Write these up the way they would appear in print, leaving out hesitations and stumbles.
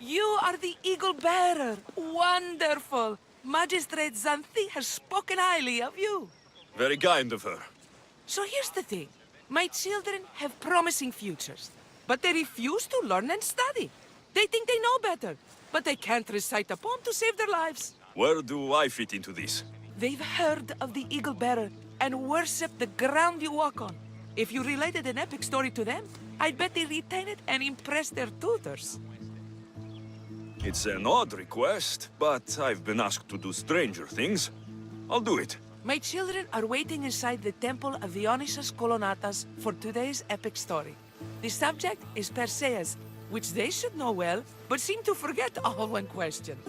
You are the Eagle Bearer. Wonderful. Magistrate Xanthi has spoken highly of you. Very kind of her. So here's the thing. My children have promising futures, but they refuse to learn and study. They think they know better, but they can't recite a poem to save their lives. Where do I fit into this? They've heard of the Eagle Bearer and worship the ground you walk on. If you related an epic story to them, I'd bet they retain it and impress their tutors. It's an odd request, but I've been asked to do stranger things. I'll do it. My children are waiting inside the Temple of Dionysus Kolonatas for today's epic story. The subject is Perseus, which they should know well, but seem to forget all when questioned.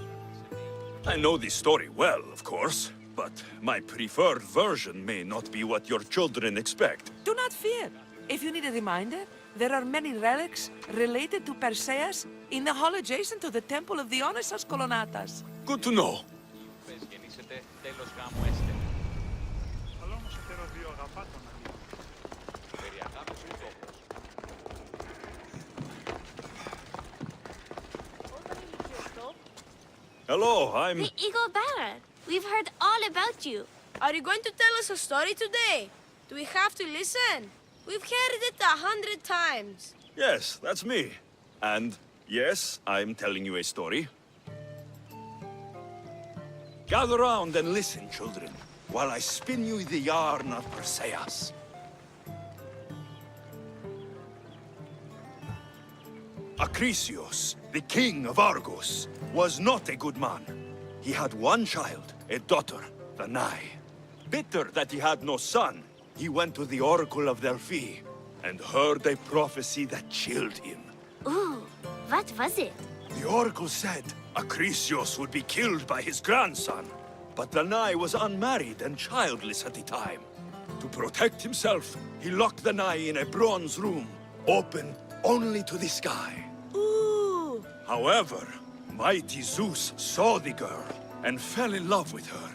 I know this story well, of course, but my preferred version may not be what your children expect. Do not fear. If you need a reminder, there are many relics related to Perseus in the hall adjacent to the Temple of Dionysus Kolonatas. Good to know. Hello, I'm... The Eagle Bearer. We've heard all about you. Are you going to tell us a story today? Do we have to listen? We've heard it 100 times. Yes, that's me. And yes, I'm telling you a story. Gather round and listen, children, while I spin you the yarn of Perseus. Perseus, the king of Argos, was not a good man. He had one child, a daughter, Danae. Bitter that he had no son, he went to the Oracle of Delphi and heard a prophecy that chilled him. Ooh, what was it? The Oracle said Perseus would be killed by his grandson, but Danae was unmarried and childless at the time. To protect himself, he locked Danae in a bronze room, open only to the sky. Ooh. However, mighty Zeus saw the girl and fell in love with her.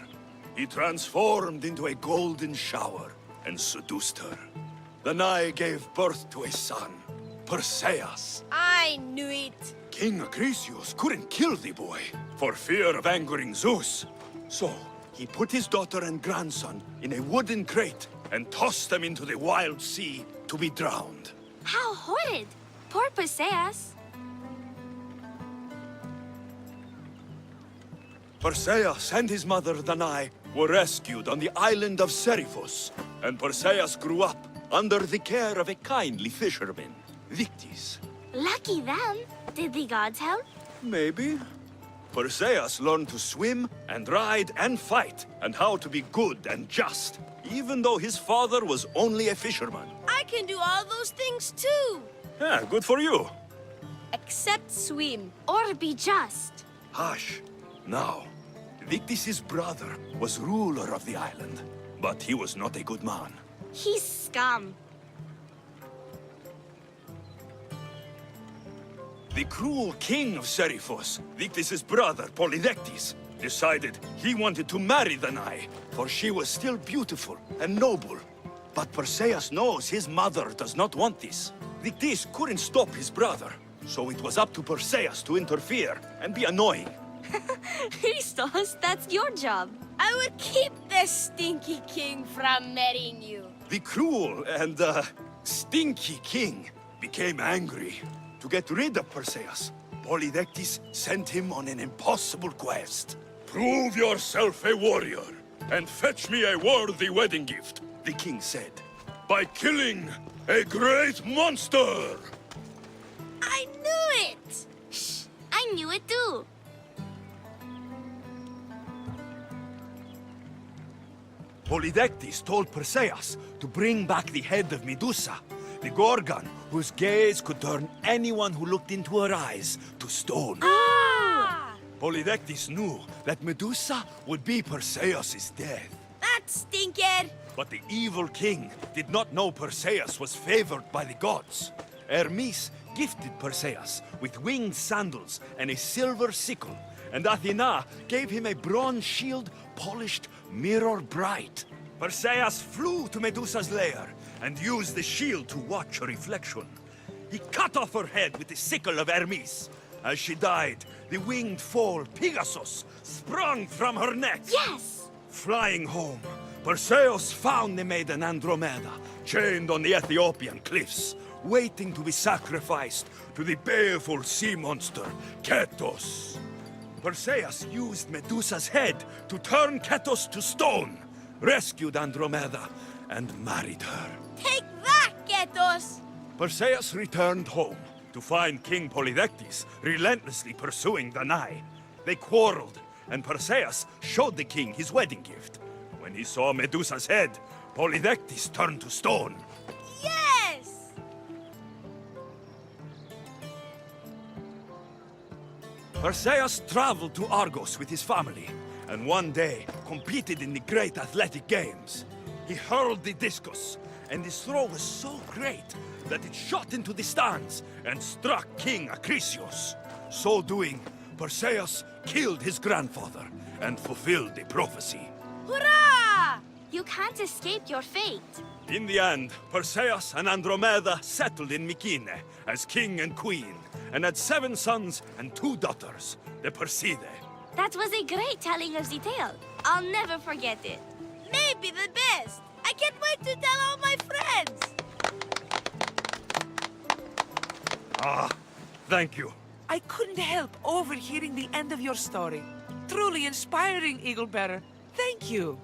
He transformed into a golden shower and seduced her. Danae gave birth to a son, Perseus. I knew it. King Perseus couldn't kill the boy for fear of angering Zeus. So, he put his daughter and grandson in a wooden crate and tossed them into the wild sea to be drowned. How horrid! Poor Perseus. Perseus and his mother Danae were rescued on the island of Seriphos, and Perseus grew up under the care of a kindly fisherman, Victis. Lucky them. Did the gods help? Maybe. Perseus learned to swim and ride and fight, and how to be good and just, even though his father was only a fisherman. I can do all those things too. Yeah, good for you. Except swim. Or be just. Hush. Now, Victis' brother was ruler of the island, but he was not a good man. He's scum. The cruel king of Seriphos, Victis' brother Polydectes, decided he wanted to marry Danae, for she was still beautiful and noble. But Perseus knows his mother does not want this. Victis couldn't stop his brother, so it was up to Perseus to interfere and be annoying. Christos, that's your job. I will keep the stinky king from marrying you. The cruel and, stinky king became angry. To get rid of Perseus, Polydectes sent him on an impossible quest. Prove yourself a warrior, and fetch me a worthy wedding gift, the king said, by killing a great monster! I knew it! Shh, I knew it too. Polydectes told Perseus to bring back the head of Medusa, the Gorgon, whose gaze could turn anyone who looked into her eyes to stone. Ah! Polydectes knew that Medusa would be Perseus' death. That stinker! But the evil king did not know Perseus was favored by the gods. Hermes gifted Perseus with winged sandals and a silver sickle, and Athena gave him a bronze shield polished mirror bright. Perseus flew to Medusa's lair and used the shield to watch her reflection. he cut off her head with the sickle of Hermes. As she died, the winged foal Pegasus sprung from her neck. Yes! Flying home, Perseus found the maiden Andromeda, chained on the Ethiopian cliffs, waiting to be sacrificed to the baleful sea monster, Ketos. Perseus used Medusa's head to turn Ketos to stone, rescued Andromeda, and married her. Take that, Ketos! Perseus returned home to find King Polydectes relentlessly pursuing Danae. They quarreled, and Perseus showed the king his wedding gift. When he saw Medusa's head, Polydectes turned to stone. Yes! Perseus traveled to Argos with his family, and one day competed in the great athletic games. He hurled the discus, and his throw was so great that it shot into the stands and struck King Acrisius. So doing, Perseus killed his grandfather and fulfilled the prophecy. Hurrah! You can't escape your fate. In the end, Perseus and Andromeda settled in Mycenae as king and queen, and had 7 sons and 2 daughters, the Perseidae. That was a great telling of the tale. I'll never forget it. Maybe the best. I can't wait to tell all my friends. Ah, thank you. I couldn't help overhearing the end of your story. Truly inspiring, Eagle Bearer. Thank you.